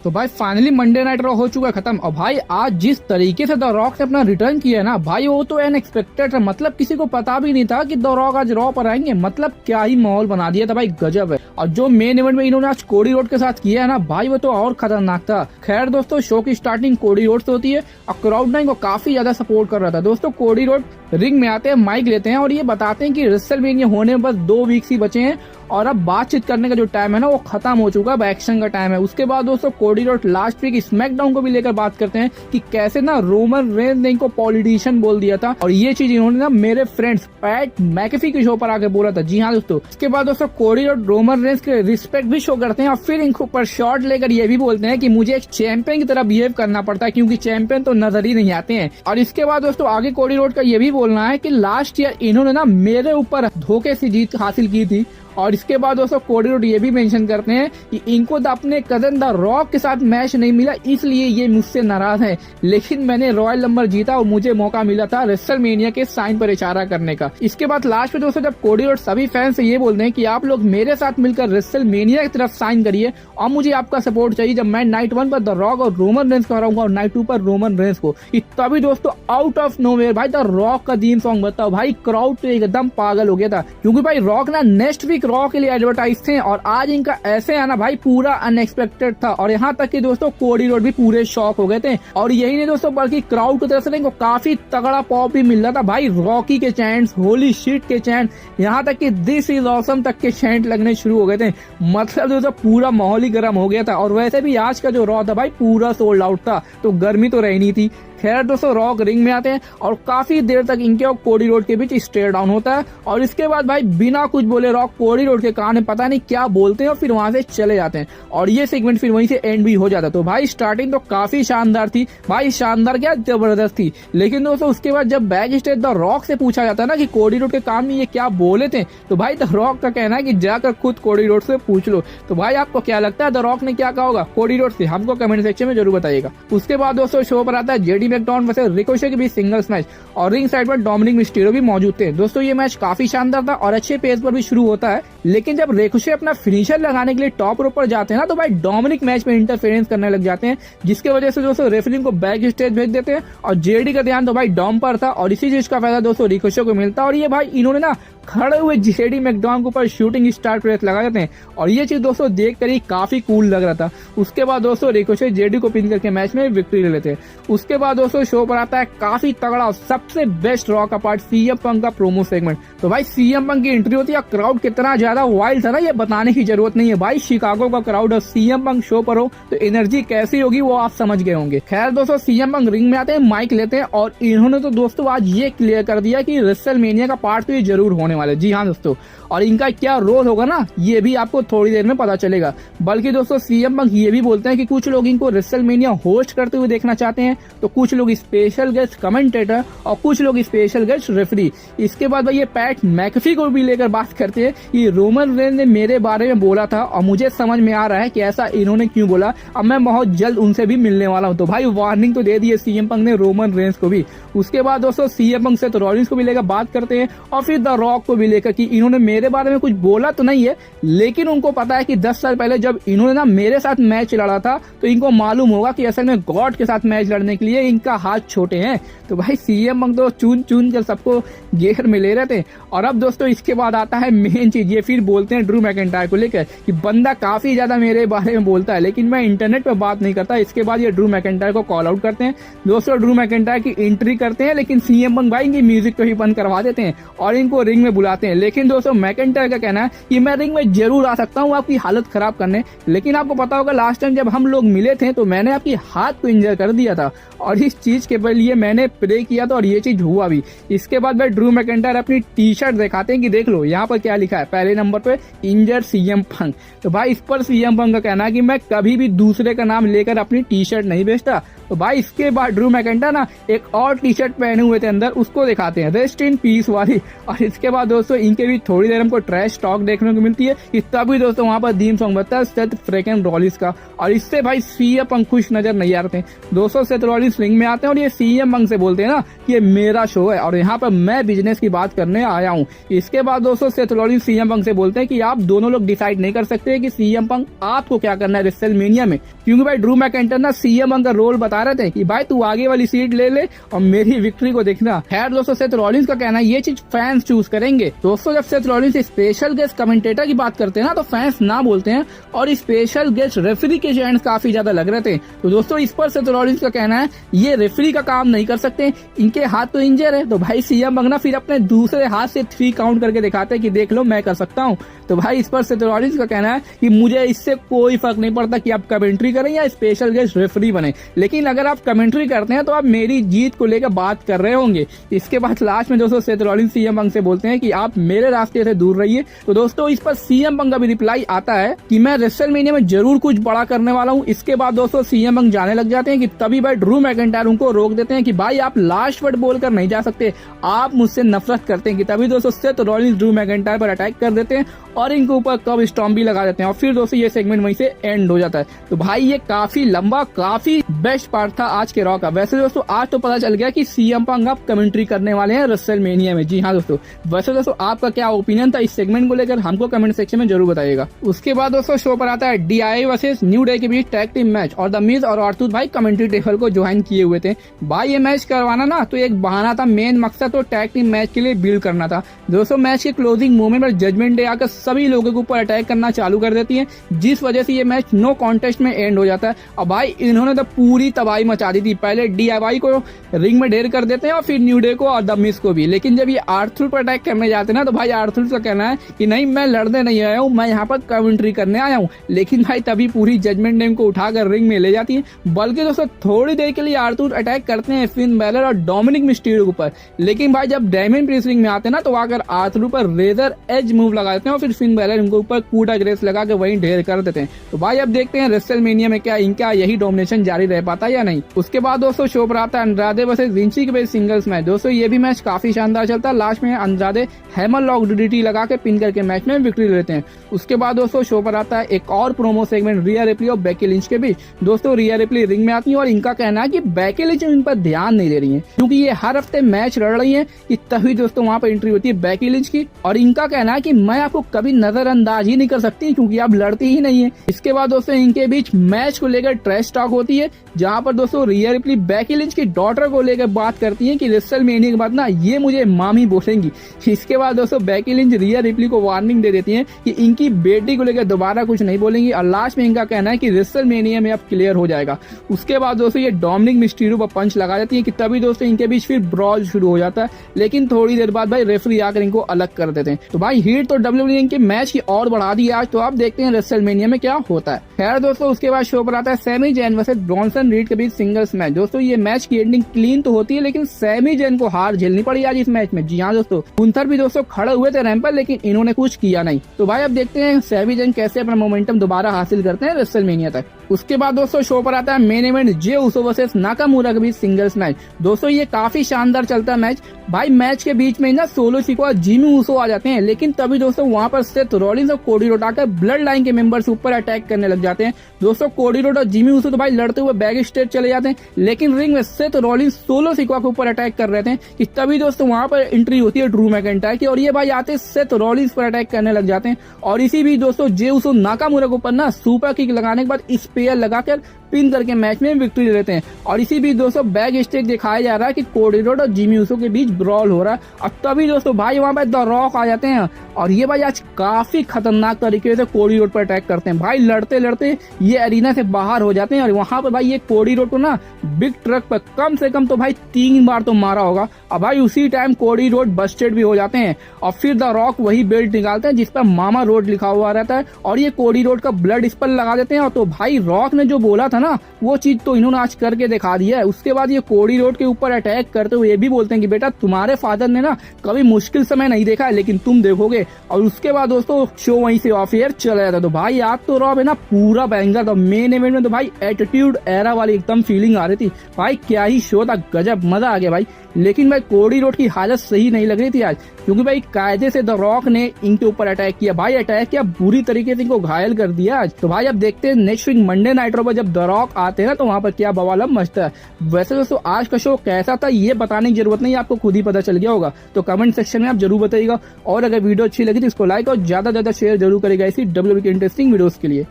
तो भाई finally Monday night raw हो चुका है खत्म। और भाई आज जिस तरीके से द रॉक ने अपना रिटर्न किया है ना भाई, वो तो अनएक्सपेक्टेड था। मतलब किसी को पता भी नहीं था कि द रॉक आज रॉ पर आएंगे। मतलब क्या ही माहौल बना दिया था भाई, गजब है। और जो मेन इवेंट में इन्होंने आज कोडी रोड के साथ किया है ना भाई, वो तो और खतरनाक था। खैर दोस्तों, शो की स्टार्टिंग कोडी रोड से होती है और क्राउड ना इनको काफी ज्यादा सपोर्ट कर रहा था। दोस्तों कोडी रोड रिंग में आते हैं, माइक लेते हैं और ये बताते हैं कि रेसलमेनिया होने में बस 2 वीक्स ही बचे हैं और अब बातचीत करने का जो टाइम है ना वो खत्म हो चुका है, अब एक्शन का टाइम है। उसके बाद दोस्तों कोडी रोड लास्ट वीक स्मैकडाउन को भी लेकर बात करते हैं कि कैसे ना रोमन रेंज ने इनको पॉलिटिशियन बोल दिया था और ये चीज इन्होंने ना मेरे फ्रेंड्स पैट मैकेफी के शो पर आके बोला था। जी हाँ दोस्तों, इसके बाद दोस्तों कोडी रोड रोमन रेंज के रिस्पेक्ट भी शो करते हैं और फिर इनको ऊपर शॉट लेकर ये भी बोलते हैं कि मुझे एक चैंपियन की तरह बिहेव करना पड़ता है क्योंकि चैंपियन तो नजर ही नहीं आते हैं। और इसके बाद दोस्तों आगे कोडी रोड का ये भी बोलना है कि लास्ट ईयर इन्होंने ना मेरे ऊपर धोखे से जीत हासिल की थी। और इसके बाद दोस्तों कोडी रोड ये भी मेंशन करते हैं कि इनको अपने कजन द रॉक के साथ मैच नहीं मिला, इसलिए ये मुझसे नाराज है। लेकिन मैंने रॉयल नंबर जीता और मुझे मौका मिला था रेसलमेनिया के साइन पर इशारा करने का। इसके बाद लास्ट में दोस्तों जब कोडी रोड सभी फैंस से ये बोलते हैं कि आप लोग मेरे साथ मिलकर रेसलमेनिया की तरफ साइन करिए और मुझे आपका सपोर्ट चाहिए जब मैं नाइट 1 पर द रॉक और रोमन रेंज को हराऊंगा और नाइट 2 पर रोमन रेंज को। तभी दोस्तों आउट ऑफ नोवेयर भाई द रॉक का थीम सॉन्ग बताओ भाई, क्राउड तो एकदम पागल हो गया था क्योंकि भाई रॉक ना नेक्स्ट वीक रॉ के लिए एडवर्टाइज थे और आज इनका ऐसे आना भाई पूरा अनएक्सपेक्टेड था। और यहाँ तक कि दोस्तों कोडी रोड भी पूरे शॉक हो गए थे। और यही नहीं दोस्तों, बल्कि क्राउड की तरफ से इनको काफी तगड़ा पॉप भी मिल रहा था भाई। रॉकी के चैंट्स, होली शिट के चैंट, यहाँ तक कि दिस इज ऑसम तक के चैंट लगने शुरू हो गए थे। मतलब दोस्तों पूरा माहौल ही गर्म हो गया था। और वैसे भी आज का जो रॉ था भाई पूरा सोल्ड आउट था, तो गर्मी तो रहनी थी। खैर दोस्तों रॉक रिंग में आते हैं और काफी देर तक इनके और कोडी रोड के बीच स्टेयर डाउन होता है और इसके बाद भाई बिना कुछ बोले रॉक कोडी रोड के कान में पता नहीं क्या बोलते हैं और फिर वहां से चले जाते हैं और ये सेगमेंट फिर वहीं से एंड भी हो जाता है। तो भाई स्टार्टिंग तो काफी शानदार थी भाई, शानदार क्या जबरदस्त थी। लेकिन दोस्तों उसके बाद जब बैक स्टेज द रॉक से पूछा जाता है ना कि कोडी रोड के कान में ये क्या बोले थे, तो भाई द रॉक का कहना है कि जाकर खुद कोडी रोड से पूछ लो। तो भाई आपको क्या लगता है द रॉक ने क्या कहा होगा कोडी रोड से, हमको कमेंट सेक्शन में जरूर बताइएगा। उसके बाद दोस्तों शो पर आता है जेडी मैकडॉन वैसे रिकोशे के बीच सिंगल्स मैच और रिंग साइड पर डोमिनिक मिस्टीरियो भी मौजूद थे। दोस्तों ये मैच काफी शानदार था और अच्छे पेस पर भी शुरू होता है। लेकिन जब रिकोशे अपना फिनिशर लगाने के लिए टॉप रोप पर जाते हैं ना, तो भाई डोमिनिक मैच में इंटरफेरेंस करने लग जाते हैं, जिसकी वजह से दोस्तों रेफरी को बैक स्टेज भेज देते हैं और जेडी का ध्यान तो भाई डॉम पर था और इसी चीज का फायदा दोस्तों रिकोशे को मिलता है। और ये भाई इन्होंने ना खड़े हुए जेडी मैकडॉन के ऊपर शूटिंग स्टार प्रेस लगा देते हैं और ये चीज दोस्तों देख कर ही काफी कूल लग रहा था। उसके बाद दोस्तों रिकोशे जेडी को पिन करके मैच में विक्ट्री ले लेते हैं। उसके बाद दोस्तों शो पर आता है काफी तगड़ा और सबसे बेस्ट रॉ का पार्ट सीएम पंक का प्रोमो सेगमेंट। तो भाई सीएम पंक की एंट्री होती है, क्राउड कितना ज्यादा वाइल्ड था ना ये बताने की जरूरत नहीं है भाई। शिकागो का क्राउड और सीएम पंक शो पर हो तो एनर्जी कैसी होगी वो आप समझ गए होंगे। खैर दोस्तों सीएम पंक रिंग में आते हैं, माइक लेते हैं और इन्होंने तो दोस्तों आज ये क्लियर कर दिया कि रेसलमेनिया का पार्ट तो ये जरूर होने वाला है। जी हाँ दोस्तों, और इनका क्या रोल होगा ना ये भी आपको थोड़ी देर में पता चलेगा। बल्कि दोस्तों सीएम पंक ये भी बोलते हैं कि कुछ लोग इनको रेसलमेनिया होस्ट करते हुए देखना चाहते हैं, तो कुछ लोग स्पेशल गेस्ट कमेंटेटर और कुछ लोग स्पेशल गेस्ट रेफरी। इसके बाद भाई ये पैट मैकेफी को भी लेकर बात करते हैं कि रोमन रेंज ने मेरे बारे में बोला था और मुझे समझ में आ रहा है कि ऐसा इन्होंने क्यों बोला, अब मैं बहुत जल्द उनसे भी मिलने वाला हूँ। तो भाई वार्निंग तो दे दी है सीएम पंक ने रोमन रेंज को भी। उसके बाद दोस्तों सीएम पंक से तो रॉलिंस को भी लेकर बात करते हैं और फिर द रॉक को भी लेकर कि इन्होंने मेरे बारे में कुछ बोला तो नहीं है, लेकिन उनको पता है कि 10 साल पहले जब इन्होंने ना मेरे साथ मैच लड़ा था तो इनको मालूम होगा कि असल में गॉड के साथ मैच लड़ने के लिए इनका हाथ छोटे हैं। तो भाई सीएम पंक तो चुन चुन कर सबको घेर में ले रहे थे। और अब दोस्तों इसके बाद आता है मेन चीज, ये फिर बोलते हैं ड्रू मैकिंटायर को लेकर कि बंदा काफी ज्यादा मेरे बारे में बोलता है लेकिन मैं इंटरनेट पर बात नहीं करता। इसके बाद ये ड्रू मैकिंटायर को कॉल आउट करते हैं। दोस्तों ड्रू मैकिंटायर की एंट्री करते हैं लेकिन सीएम पंक भाई इनकी म्यूजिक को ही बंद करवा देते हैं और इनको रिंग में बुलाते हैं। लेकिन दोस्तों मैकिंटायर का कहना है कि मैं रिंग में जरूर आ सकता हूँ आपकी हालत खराब करने, लेकिन आपको पता होगा लास्ट टाइम जब हम लोग मिले थे तो मैंने आपकी हाथ को इंजर कर दिया था और इस चीज के लिए मैंने प्रे किया था और ये चीज हुआ भी। इसके बाद भाई ड्रू मैकिंटायर अपनी टी शर्ट दिखाते हैं कि देख लो यहाँ पर क्या लिखा है, पहले नंबर पे इंजर सीएम पंक। तो भाई इस पर सीएम पंक का कहना है कि मैं कभी भी दूसरे का नाम लेकर अपनी टी शर्ट नहीं बेचता, तो भाई इसके बाद ड्रू मैकेंटायर ना एक और टी शर्ट पहने हुए थे अंदर, उसको दिखाते हैं रेस्ट इन पीस वाली। और इसके बाद दोस्तों इनके भी थोड़ी देर हमको ट्रैश टॉक देखने को मिलती है कि तभी दोस्तों वहां पर थीम सॉन्ग बजता है सेथ फ्रीकिंग रॉलिंस का। और इससे भाई सीएम पंक खुश नजर नहीं आ रहे थे दोस्तों। सेथ रॉलिंस रिंग में आते हैं और ये सीएम पंक से बोलते हैं ना कि ये मेरा शो है और यहाँ पर मैं बिजनेस की बात करने आया हूँ। इसके बाद दोस्तों सेथ रॉलिंस सीएम पंक से बोलते हैं कि आप दोनों लोग डिसाइड नहीं कर सकते कि सीएम पंक आपको क्या करना है रेसलमेनिया में, क्योंकि भाई ड्रू मैकेंटायर ना सीएम पंक का रोल बता रहे थे कि भाई तू आगे वाली सीट ले ले और मेरी विक्ट्री को देखना। खैर दोस्तों सेथ रॉलिंस का कहना है ये चीज फैंस चूज करेंगे। दोस्तों जब Seth Rollins special guest commentator की बात करते हैं ना तो फैंस ना बोलते हैं और स्पेशल गेस्ट रेफरी के चैंट्स काफी ज्यादा लग रहे थे। तो दोस्तों इस पर सेथ रॉलिंस का कहना है ये रेफरी का काम नहीं कर सकते, इनके हाथ तो इंजर है। तो भाई सीएम पंक ना फिर अपने दूसरे हाथ से 3 काउंट करके दिखाते हैं कि देख लो मैं कर सकता हूँ। तो भाई इस पर सेथ रॉलिंस का कहना है कि मुझे इससे कोई फर्क नहीं पड़ता कि आप कमेंट्री करें या स्पेशल गेस्ट रेफरी बने, लेकिन अगर आप कमेंट्री करते हैं तो आप मेरी जीत को लेकर बात कर रहे होंगे। इसके बाद लास्ट में दोस्तों सेथ रॉलिंस सीएम पंक से बोलते हैं कि आप मेरे रास्ते से दूर रहिए। तो दोस्तों इस पर सीएम पंक का भी रिप्लाई आता है कि मैं रेसलमेनिया में जरूर कुछ बड़ा करने वाला हूँ। इसके बाद दोस्तों सीएम पंक जाने लग जाते हैं कि तभी भाई ड्रू मैकेंटायर उनको रोक देते हैं कि भाई आप लास्ट वर्ड बोलकर नहीं जा सकते, आप मुझसे नफरत करते हैं। कि तभी दोस्तों सेथ रॉलिंस ड्रू मैकेंटायर पर अटैक कर देते हैं और इनके ऊपर कब स्टॉम्प भी लगा देते हैं और फिर दोस्तों ये सेगमेंट वहीं से एंड हो जाता है। तो भाई ये काफी लंबा काफी बेस्ट पार्ट था आज के रॉ का। वैसे दोस्तों आज तो पता चल गया कि सीएम पंक अब कमेंट्री करने वाले हैं रेसलमेनिया में। जी हाँ दोस्तों, वैसे दोस्तों आपका क्या ओपिनियन था इस सेगमेंट को लेकर हमको कमेंट सेक्शन में जरूर बताइएगा। उसके बाद दोस्तों शो पर आता है DIY वर्सेस न्यू डे के बीच टैग टीम मैच और द मिज और आर्थर भाई कमेंट्री टेबल को ज्वाइन किए हुए थे। भाई ये मैच करवाना ना तो एक बहाना था, मेन मकसद तो टैग टीम मैच के लिए बिल्ड करना था। दोस्तों मैच के क्लोजिंग मोमेंट पर जजमेंट डे आकर सभी लोगों के ऊपर अटैक करना चालू कर देती है, जिस वजह से ये मैच नो कॉन्टेस्ट में एंड हो जाता है। और भाई इन्होंने तो पूरी तबाही मचा दी थी, पहले DIY को रिंग में ढेर कर देते हैं और फिर न्यू डे को और द मिज को भी। लेकिन जब ये आर्थर पर अटैक करने जाते हैं ना तो भाई आर्थर का कहना है कि नहीं मैं लड़ने नहीं आया हूँ, मैं यहाँ पर कमेंट्री करने आया हूँ। लेकिन भाई तभी पूरी जजमेंट डे को उठाकर रिंग में ले जाती है। बल्कि दोस्तों थोड़ी देर के लिए आर्थर अटैक करते हैं फिन बैलर और डोमिनिक मिस्टीरियो के ऊपर, लेकिन भाई जब डेमियन प्रिस्ट रिंग में आते हैं ना तो आकर आर्थर पर रेजर एज मूव लगा देते हैं और फिर फिन बैलर उनके ऊपर कूटा ग्रेस लगा के वहीं ढेर कर देते हैं। तो भाई अब देखते हैं रेसलमेनिया में क्या इनका यही डोमिनेशन जारी रह पाता है या नहीं। उसके बाद दोस्तों शो पर आता है अंद्रादे वर्सेस विंची के बीच सिंगल्स मैच। दोस्तों ये भी मैच काफी शानदार चलता है, लास्ट में अंद्रादे हैमर लॉक DDT लगा के पिन करके मैच में विक्ट्री लेते हैं। उसके बाद दोस्तों शो पर आता है एक और प्रोमो सेगमेंट रिया रिप्ली और बेकी लिंच के बीच। दोस्तों रिया रिप्ली रिंग में आती है और इनका कहना है कि बेकी लिंच इन पर ध्यान नहीं दे रही है क्योंकि ये हर हफ्ते मैच लड़ रही है। कि तभी दोस्तों वहां पर एंट्री होती है बेकी लिंच की और इनका कहना है कि मैं आपको कभी नजरअंदाज ही नहीं कर सकती क्योंकि आप लड़ती ही नहीं है। इसके बाद दोस्तों इनके बीच मैच को लेकर ट्रैश टॉक होती है, जहां पर दोस्तों रिया रिप्ली बेकी लिंच की डॉटर को लेकर बात करती है कि रेसलमेनिया के बाद ना ये मुझे मामी बोलेंगी। इसके बाद दोस्तों बेकी लिंच रिया रिप्ली को वार्निंग दे देती है कि इनकी बेटी को लेकर दोबारा कुछ नहीं बोलेंगी और लास्ट में इनका कहना है कि रेसलमेनिया में अब क्लियर हो जाएगा। उसके बाद दोस्तों ये डोमिनिक मिस्टीरियो पर पंच लगा देती है कि तभी दोस्तों इनके बीच फिर ब्रॉल शुरू हो जाता है, लेकिन थोड़ी देर बाद भाई रेफरी आकर इनको अलग कर देते हैं। तो भाई हीट तो WWE के मैच की और बढ़ा दी आज, तो आप देखते हैं रेसलमेनिया में क्या होता है। खैर दोस्तों उसके बाद शो पर आता है Sami Zayn versus Bronson Reed के बीच सिंगल्स मैच। दोस्तों ये मैच की एंडिंग क्लीन तो होती है लेकिन सैमी जैन को हार झेलनी पड़ी आज इस मैच में। जी हाँ दोस्तों, गुंथर भी दोस्तों खड़े हुए थे रैंप पर लेकिन इन्होंने कुछ किया नहीं। तो भाई अब देखते हैं सैमी जैन कैसे अपना मोमेंटम दोबारा हासिल करते हैं रेसलमेनिया तक। उसके बाद दोस्तों शो पर आता है मेन इवेंट जे उसो वर्सेस नाकामुरा के बीच सिंगल्स मैच। दोस्तों ये काफी शानदार चलता है मैच। भाई मैच के बीच में ना सोलो सिकोआ जिमी उसो आ जाते हैं, लेकिन तभी दोस्तों वहां पर सेथ रॉलिंस और कोडी रोड आकर ब्लड लाइन के मेंबर्स ऊपर अटैक करने लग जाते हैं। दोस्तों कोडी रोड और जिमी उसो तो भाई लड़ते हुए बैक स्टेज चले जाते हैं, लेकिन रिंग में सेथ रॉलिंस सोलो सिकोआ के ऊपर अटैक कर रहे थे कि तभी दोस्तों वहां पर एंट्री होती है ड्रू मैकेंटायर की और ये भाई आते सेथ रॉलिंस पर अटैक करने लग जाते हैं और इसी बीच दोस्तों जे उसो नाकामुरा के ऊपर ना सुपर किक लगाने के बाद स्पेयर लगाकर पिन करके मैच में विक्ट्री ले लेते हैं। और इसी बीच दोस्तों बैक स्टेज दिखाया जा रहा है कि कोडी रोड और जिमी उसो के बीच ब्रॉल हो रहा है और तभी दोस्तों भाई वहां पर द रॉक आ जाते हैं और ये भाई आज काफी खतरनाक तरीके से कोडी रोड पर अटैक करते हैं। भाई लड़ते लड़ते ये एरिना से बाहर हो जाते हैं और वहां पर भाई ये कोडी रोड को ना बिग ट्रक पर कम से कम तो भाई 3 बार तो मारा होगा और भाई उसी टाइम कोडी रोड बस्टेड भी हो जाते हैं और फिर द रॉक वही बेल्ट निकालते हैं जिस पर मामा रोड लिखा हुआ रहता है और ये कोडी रोड का ब्लड इस पर लगा देते हैं। और तो भाई रॉक ने जो बोला था ना वो चीज तो इन्होंने आज करके दिखा दिया है। उसके बाद ये कोडी रोड के ऊपर अटैक करते हुए ये भी बोलते हैं कि बेटा तुम्हारे फादर ने ना कभी मुश्किल समय नहीं देखा है, लेकिन तुम देखोगे। और उसके बाद दोस्तों शो वहीं से ऑफ एयर चला जाता। तो भाई आज तो रॉब है ना पूरा बैंगर था। मेन इवेंट में तो भाई एटीट्यूड एरा वाली एकदम फीलिंग आ रही थी। भाई क्या ही शो था, गजब मजा आ गया भाई। लेकिन भाई कोडी रोड की हालत सही नहीं लग रही थी आज, क्योंकि भाई कायदे से द रॉक ने इनके ऊपर अटैक किया। भाई अटैक किया, बुरी तरीके से इनको घायल कर दिया आज। तो भाई अब देखते हैं नेक्स्ट वीक मंडे नाइट रो पर जब द रॉक आते हैं तो वहां पर क्या बवाल मचता है। वैसे दोस्तों आज का शो कैसा था ये बताने की जरूरत नहीं, आपको खुद ही पता चल गया होगा। तो कमेंट सेक्शन में आप जरूर बताइएगा, और अगर वीडियो अच्छी लगी तो इसको लाइक और ज्यादा से ज्यादा शेयर जरूर करेगा इसी WWE के इंटरेस्टिंग वीडियोस के लिए।